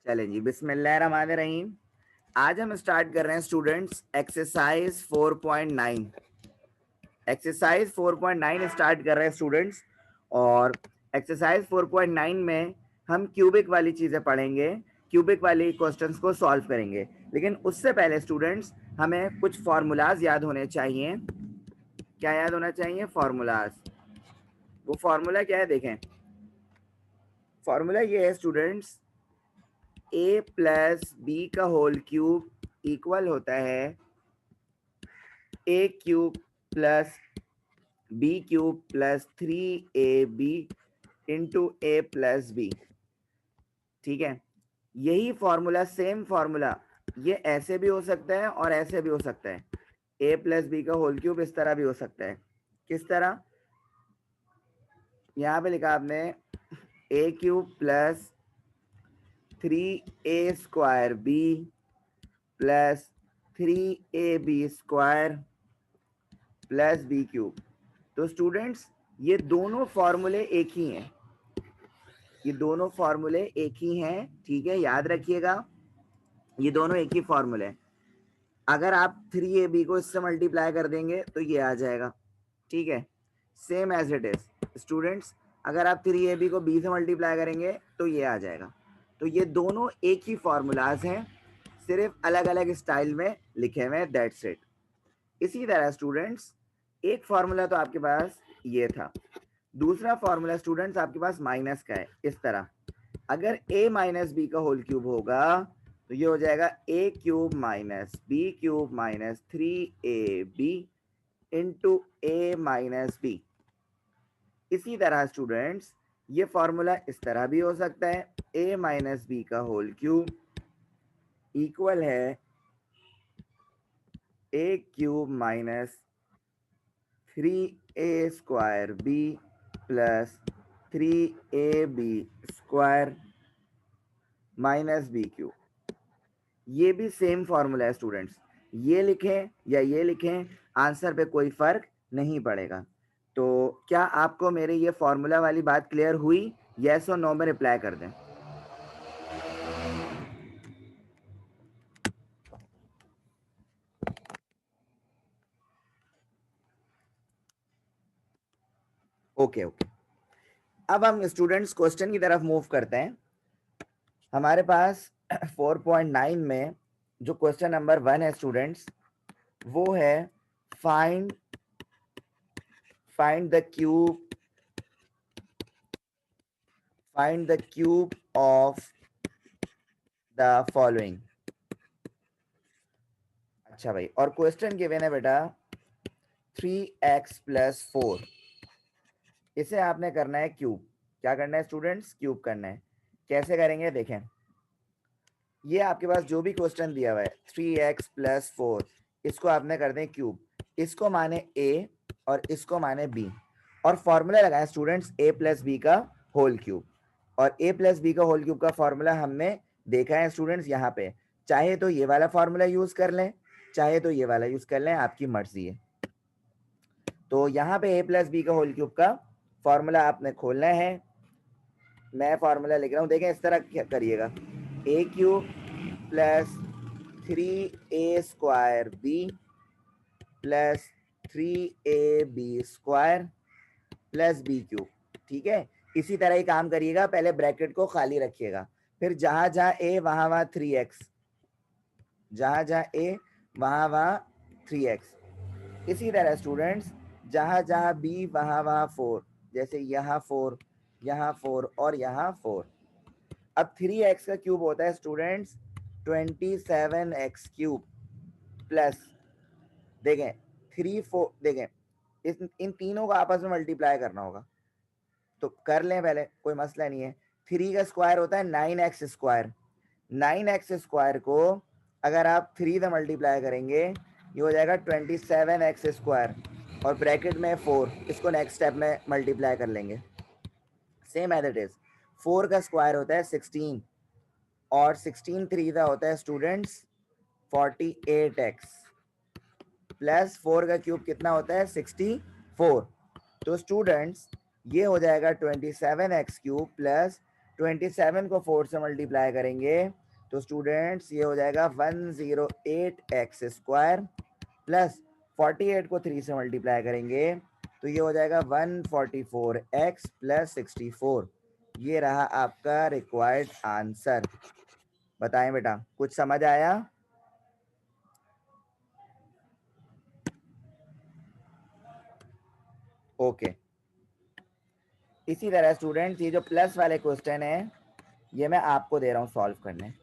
चलें जी, बिस्मिल्लाहिर्रहमानिर्रहीम। आज हम स्टार्ट कर रहे हैं स्टूडेंट्स एक्सरसाइज 4.9। एक्सरसाइज 4.9 स्टार्ट कर रहे हैं स्टूडेंट्स। और एक्सरसाइज 4.9 में हम क्यूबिक वाली चीज़ें पढ़ेंगे, क्यूबिक वाली क्वेश्चंस को सॉल्व करेंगे। लेकिन उससे पहले स्टूडेंट्स हमें कुछ फार्मूलाज याद होने चाहिए। क्या याद होना चाहिए? फार्मूलाज। वो फार्मूला क्या है देखें। फार्मूला ये है स्टूडेंट्स, a प्लस बी का होल क्यूब इक्वल होता है a cube plus b cube plus 3ab into a plus b. ठीक है, यही फॉर्मूला, सेम फॉर्मूला ये ऐसे भी हो सकता है और ऐसे भी हो सकता है। a प्लस बी का होल क्यूब इस तरह भी हो सकता है। किस तरह? यहाँ पे लिखा आपने a cube plus 3a square b plus 3ab square plus b cube. तो स्टूडेंट्स ये दोनों फॉर्मूले एक ही हैं, ये दोनों फॉर्मूले एक ही हैं। ठीक है, याद रखिएगा, ये दोनों एक ही फॉर्मूले हैं। अगर आप 3ab को इससे मल्टीप्लाई कर देंगे तो ये आ जाएगा। ठीक है, same as it is students. अगर आप 3ab को b से मल्टीप्लाई करेंगे तो ये आ जाएगा। तो ये दोनों एक ही फॉर्मूलाज हैं, सिर्फ अलग अलग स्टाइल में लिखे हुए हैं, दैट्स इट। इसी तरह स्टूडेंट्स एक फॉर्मूला तो आपके पास ये था, दूसरा फॉर्मूला स्टूडेंट्स आपके पास माइनस का है। इस तरह अगर a माइनस बी का होल क्यूब होगा तो ये हो जाएगा a cube minus b cube minus 3ab into a minus b. इसी तरह स्टूडेंट्स ये फॉर्मूला इस तरह भी हो सकता है, a माइनस बी का होल क्यूब इक्वल है a cube minus 3a square b plus 3ab square minus b cube. ये भी सेम फॉर्मूला है स्टूडेंट्स, ये लिखें या ये लिखें, आंसर पे कोई फर्क नहीं पड़ेगा। तो क्या आपको मेरे ये फॉर्मूला वाली बात क्लियर हुई? यस और नो में रिप्लाई कर दें। ओके ओके, अब हम स्टूडेंट्स क्वेश्चन की तरफ मूव करते हैं। हमारे पास 4.9 में जो क्वेश्चन नंबर 1 है स्टूडेंट्स, वो है find the cube of the following. अच्छा भाई, और क्वेश्चन गिवन है बेटा 3x प्लस 4। इसे आपने करना है क्यूब। क्या करना है स्टूडेंट्स? क्यूब करना है। कैसे करेंगे देखें, ये आपके पास जो भी क्वेश्चन दिया हुआ है 3x प्लस 4, इसको आपने कर दें क्यूब। इसको माने a और इसको माने b, और फॉर्मूला लगाएं स्टूडेंट्स a प्लस बी का होल क्यूब। और a प्लस बी का होल क्यूब का फॉर्मूला हमने देखा है स्टूडेंट्स यहाँ पे। चाहे तो ये वाला फॉर्मूला यूज कर लें, चाहे तो ये वाला यूज कर लें, आपकी मर्जी है। तो यहाँ पे a प्लस बी का होल क्यूब का फॉर्मूला आपने खोलना है। मैं फॉर्मूला लिख रहा हूँ, देखें इस तरह करिएगा, a cube plus 3a square b plus 3ab square plus b cube. ठीक है, इसी तरह ही काम करिएगा, पहले ब्रैकेट को खाली रखिएगा, फिर जहां जहां a वहां वहां 3x, जहां जहां a वहां वहां 3x। इसी तरह स्टूडेंट्स जहां जहां b वहां वहां 4, जैसे यहाँ 4, यहाँ 4 और यहाँ 4। अब 3x का क्यूब होता है स्टूडेंट्स 27x क्यूब प्लस, देखें 3 4, देखें इन तीनों को आपस में मल्टीप्लाई करना होगा, तो कर लें पहले, कोई मसला नहीं है। 3 का स्क्वायर होता है 9x स्क्वायर। 9x स्क्वायर को अगर आप 3 से मल्टीप्लाई करेंगे ये हो जाएगा 27x स्क्वायर, और ब्रैकेट में 4, इसको नेक्स्ट स्टेप में मल्टीप्लाई कर लेंगे सेम एज इट इज। 4 का स्क्वायर होता है 16, और 16 3 का होता है स्टूडेंट्स 48x, प्लस 4 का क्यूब कितना होता है 64। तो स्टूडेंट्स ये हो जाएगा 27x क्यूब प्लस 27 को 4 से मल्टीप्लाई करेंगे तो स्टूडेंट्स ये हो जाएगा 108x² प्लस 48 को 3 से मल्टीप्लाई करेंगे तो ये हो जाएगा 144x प्लस 64। ये रहा आपका रिक्वायर्ड आंसर। बताएं बेटा, कुछ समझ आया? ओके। इसी तरह स्टूडेंट्स ये जो प्लस वाले क्वेश्चन है ये मैं आपको दे रहा हूँ सॉल्व करने।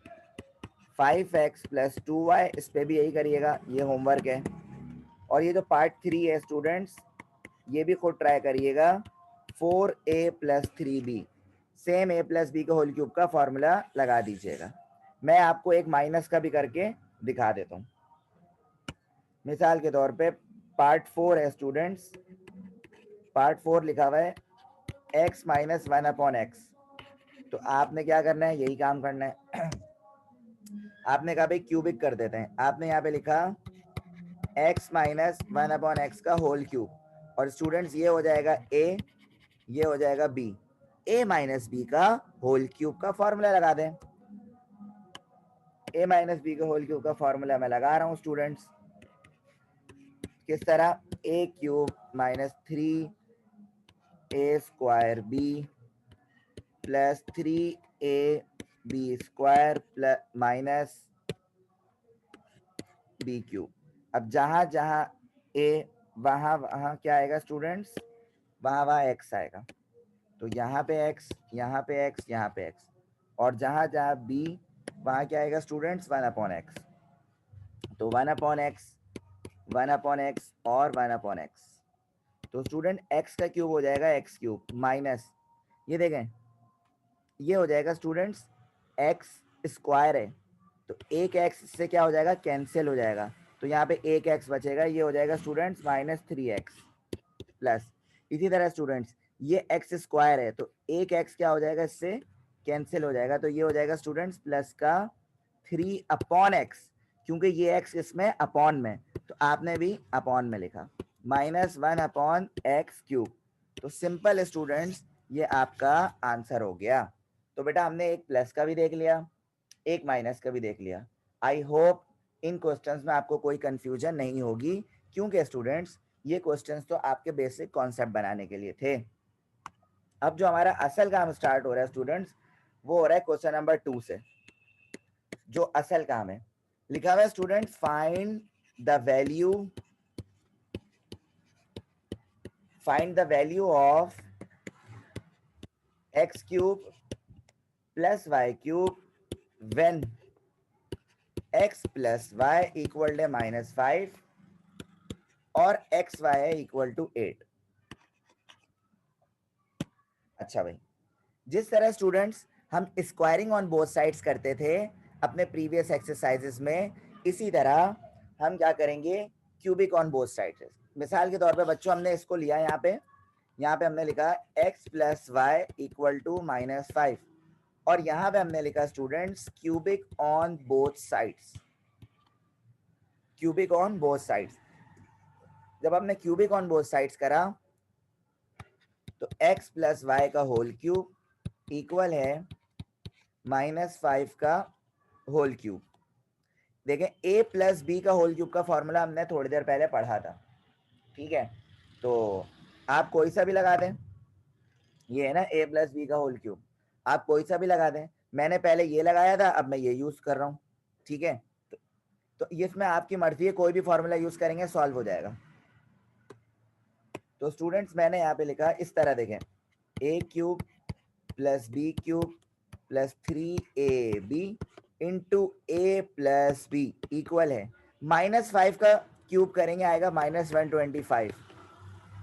5x प्लस 2y, इस पे भी यही करिएगा, ये होमवर्क है। और ये जो पार्ट 3 है स्टूडेंट्स ये भी खुद ट्राई करिएगा। 4a plus 3b, same a plus b के होल क्यूब का फॉर्मूला लगा दीजिएगा। मैं आपको एक माइनस का भी करके दिखा देता हूँ। मिसाल के तौर पे पार्ट 4 है स्टूडेंट्स, पार्ट 4 लिखा हुआ है x माइनस 1/x। तो आपने क्या करना है, यही काम करना है। आपने कहा भाई क्यूबिक कर देते हैं, आपने यहाँ पे लिखा x माइनस 1/x का होल क्यूब, और स्टूडेंट्स ये हो जाएगा a, ये हो जाएगा b। a माइनस बी का होल क्यूब का फॉर्मूला लगा दें। a माइनस बी का होल क्यूब का फॉर्मूला मैं लगा रहा हूँ स्टूडेंट्स। किस तरह, a cube minus 3a² b plus 3ab² plus minus b cube. अब जहां जहां a वहां वहां क्या आएगा स्टूडेंट्स, वहां वहां x आएगा। तो यहाँ पे x, यहाँ पे x, यहाँ पे x, और जहां जहां b वहां क्या आएगा स्टूडेंट्स, 1/x। तो 1/x, 1/x और 1/x। तो स्टूडेंट x का क्यूब हो जाएगा x क्यूब माइनस, ये देखें ये हो जाएगा स्टूडेंट्स x² है तो एक x से क्या हो जाएगा, कैंसिल हो जाएगा। तो यहाँ पे एक x बचेगा, ये हो जाएगा स्टूडेंट्स -3x प्लस। इसी तरह स्टूडेंट्स ये x² है तो एक x क्या हो जाएगा, इससे कैंसिल हो जाएगा। तो ये हो जाएगा स्टूडेंट्स प्लस का 3/x, क्योंकि ये x इसमें अपॉन में, तो आपने भी अपॉन में लिखा, -1/x³। तो सिंपल स्टूडेंट्स ये आपका आंसर हो गया। तो बेटा हमने एक प्लस का भी देख लिया, एक माइनस का भी देख लिया। आई होप इन क्वेश्चंस में आपको कोई कंफ्यूजन नहीं होगी, क्योंकि स्टूडेंट्स ये क्वेश्चंस तो आपके बेसिक कॉन्सेप्ट बनाने के लिए थे। अब जो हमारा असल काम स्टार्ट हो रहा है स्टूडेंट्स, वो हो रहा है क्वेश्चन नंबर 2 से। जो असल काम है लिखा हुआ है students, find the value of x³ plus y³ when x plus y equal to -5 और xy इक्वल टू 8। अच्छा भाई, जिस तरह स्टूडेंट्स हम स्क्वायरिंग ऑन बोथ साइड्स करते थे अपने प्रीवियस एक्सरसाइजेस में, इसी तरह हम क्या करेंगे, क्यूबिक ऑन बोथ साइड्स। मिसाल के तौर पे बच्चों हमने इसको लिया, यहाँ पे हमने लिखा x plus y equal to -5, और यहाँ पे हमने लिखा students cubic on both sides, cubic on both sides. जब हमने क्यूबिक ऑन बोथ साइड्स करा तो x प्लस वाई का होल क्यूब इक्वल है -5 का होल क्यूब। देखें a प्लस बी का होल क्यूब का फॉर्मूला हमने थोड़ी देर पहले पढ़ा था, ठीक है। तो आप कोई सा भी लगा दें, ये है ना a प्लस बी का होल क्यूब, आप कोई सा भी लगा दें। मैंने पहले ये लगाया था, अब मैं ये यूज कर रहा हूँ, ठीक है। तो इसमें आपकी मर्जी है, कोई भी फॉर्मूला यूज करेंगे सॉल्व हो जाएगा। तो स्टूडेंट्स मैंने यहाँ पे लिखा इस तरह, देखें a³ plus b³ plus 3ab into a plus b equal है -5 का क्यूब करेंगे आएगा -125।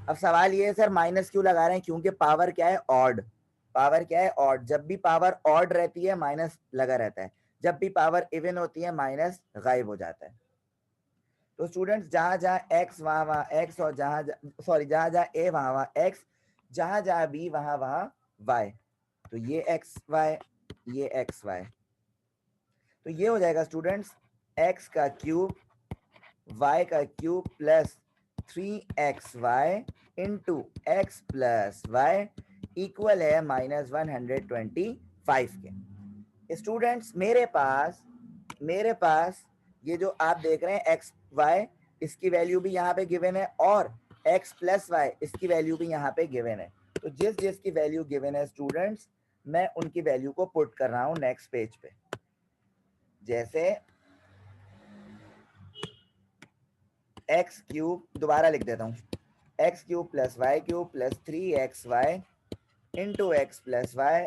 अब सवाल ये है सर माइनस क्यों लगा रहे हैं, क्योंकि पावर क्या है, ऑड। पावर क्या है, ऑड। जब भी पावर ऑड रहती है माइनस लगा रहता है, जब भी पावर इवन होती है माइनस गायब हो जाता है। तो स्टूडेंट्स जहां जहां x वहां वहां x, और जहां जहां जहां a वहां वहां x, जहां जहां b वहां वहां y। तो ये xy, ये xy, तो ये हो जाएगा स्टूडेंट्स x का क्यूब y का cube plus 3xy into x plus y equal है -125। 5 के। स्टूडेंट्स मेरे पास ये जो आप देख रहे हैं एक्स वाई, इसकी वैल्यू भी यहाँ पे गिवन है, और एक्स प्लस वाई इसकी वैल्यू भी यहाँ पे गिवन है। तो जिस जिसकी वैल्यू गिवन है स्टूडेंट्स, मैं उनकी वैल्यू को पुट कर रहा हूँ नेक्स्ट पेज पे। जैसे एक्स क्यूब, दोबारा लिख देता हूँ, x cube plus y cube plus 3xy into x plus y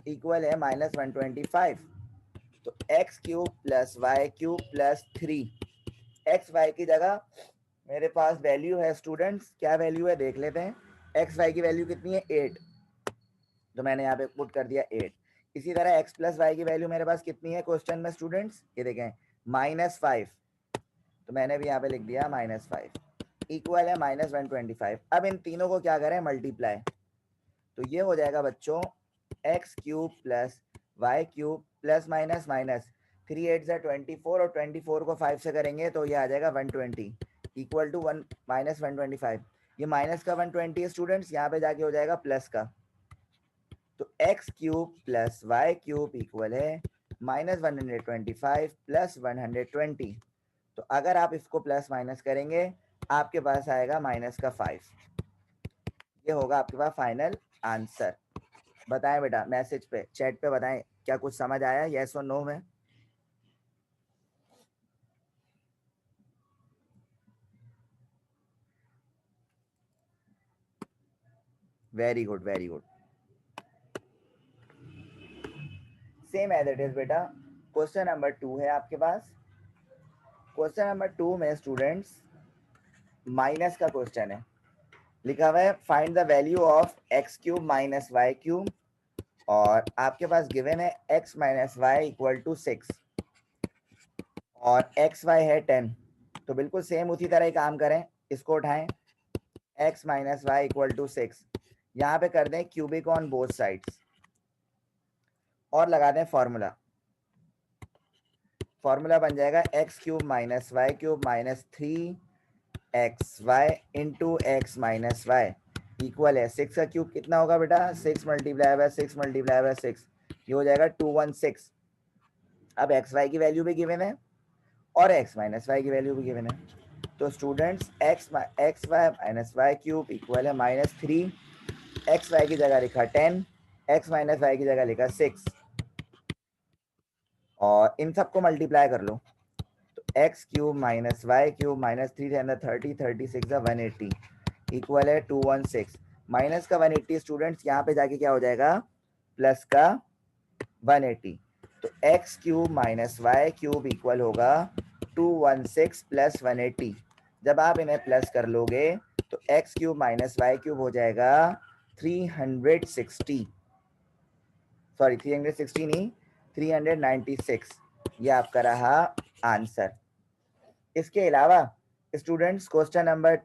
equal है -125। तो x cube plus y cube plus 3xy की जगह मेरे पास वैल्यू है स्टूडेंट्स, क्या वैल्यू है देख लेते हैं। एक्स वाई की वैल्यू कितनी है 8, तो मैंने यहाँ पे पुट कर दिया 8। इसी तरह एक्स प्लस वाई की वैल्यू मेरे पास कितनी है क्वेश्चन में स्टूडेंट्स, ये देखें -5, तो मैंने भी यहाँ पे लिख दिया -5 इक्वल है -125। अब इन तीनों को क्या करें, मल्टीप्लाई, तो ये हो जाएगा बच्चों x cube plus y cube plus minus minus 3 8 ज़ा 24, और 24 को 5 से करेंगे तो ये आ जाएगा 120 इक्वल टू -125। ये माइनस का 120 स्टूडेंट्स, यहाँ पे जाके हो जाएगा प्लस का, तो x cube plus y cube equal है -125 प्लस 120। तो अगर आप इसको प्लस माइनस करेंगे आपके पास आएगा माइनस का 5। ये होगा आपके पास फाइनल आंसर। बताएं बेटा, मैसेज पे चैट पे बताएं क्या कुछ समझ आया, यस और नो में। Very good very good, same as it is बेटा। क्वेश्चन नंबर 2 है आपके पास। क्वेश्चन नंबर 2 में स्टूडेंट्स माइनस का क्वेश्चन है, लिखा हुआ है find the value of x cube minus y cube, और आपके पास गिवन है x minus y equal to 6 और एक्स वाई है 10। तो बिल्कुल सेम उसी तरह ही काम करें, इसको उठाएं x minus y equal to 6, यहाँ पे कर दें क्यूबिक ऑन बोथ साइड्स और लगा दें फॉर्मूला। फॉर्मूला बन जाएगा x cube minus y cube minus 3xy into x minus y equal है 6 का क्यूब कितना होगा बेटा, 6 मल्टीप्लाई बाय 6 मल्टीप्लाई बाय 6, ये हो जाएगा 216। अब एक्स वाई की वैल्यू भी गिवन है और एक्स माइनस वाई की वैल्यू भी गिवन है, तो students x y minus y cube equal है -3, एक्स वाई की जगह लिखा 10, एक्स माइनस वाई की जगह लिखा 6, और इन सबको मल्टीप्लाई कर लो, तो x cube minus y cube minus 3 30 36 180 equal है 216। माइनस का 180 स्टूडेंट्स, यहाँ पे जाके क्या हो जाएगा प्लस का 180, तो x cube minus y cube equal होगा 216 प्लस 180। जब आप इन्हें प्लस कर लोगे तो x cube minus y cube हो जाएगा 360, सॉरी 360 नहीं 396, ये आपका रहा आंसर। इसके अलावा स्टूडेंट्स क्वेश्चन नंबर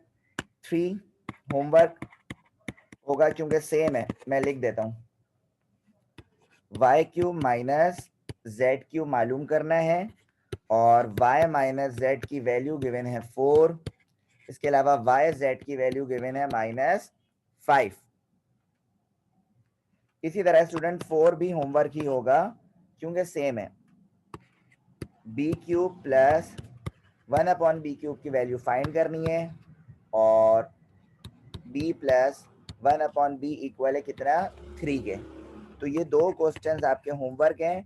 3 होमवर्क होगा, क्योंकि सेम है मैं लिख देता हूँ, y cube minus z cube मालूम करना है, और y माइनस जेड की वैल्यू गिवन है 4, इसके अलावा y z की वैल्यू गिवन है -5। इसी तरह स्टूडेंट 4 भी होमवर्क ही होगा क्योंकि सेम है, b cube plus 1/b cube की वैल्यू फाइंड करनी है, और b प्लस 1/b इक्वल है कितना 3 के। तो ये दो क्वेश्चंस आपके होमवर्क हैं।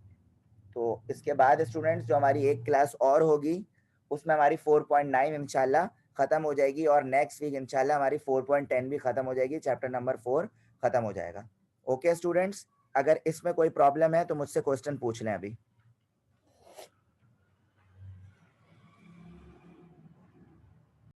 तो इसके बाद स्टूडेंट्स जो हमारी एक क्लास और होगी उसमें हमारी 4.9 इंशाल्लाह ख़त्म हो जाएगी, और नेक्स्ट वीक इंशाल्लाह हमारी 4.10 भी ख़त्म हो जाएगी, चैप्टर नंबर 4 ख़त्म हो जाएगा। ओके स्टूडेंट्स, अगर इसमें कोई प्रॉब्लम है तो मुझसे क्वेश्चन पूछ लें अभी।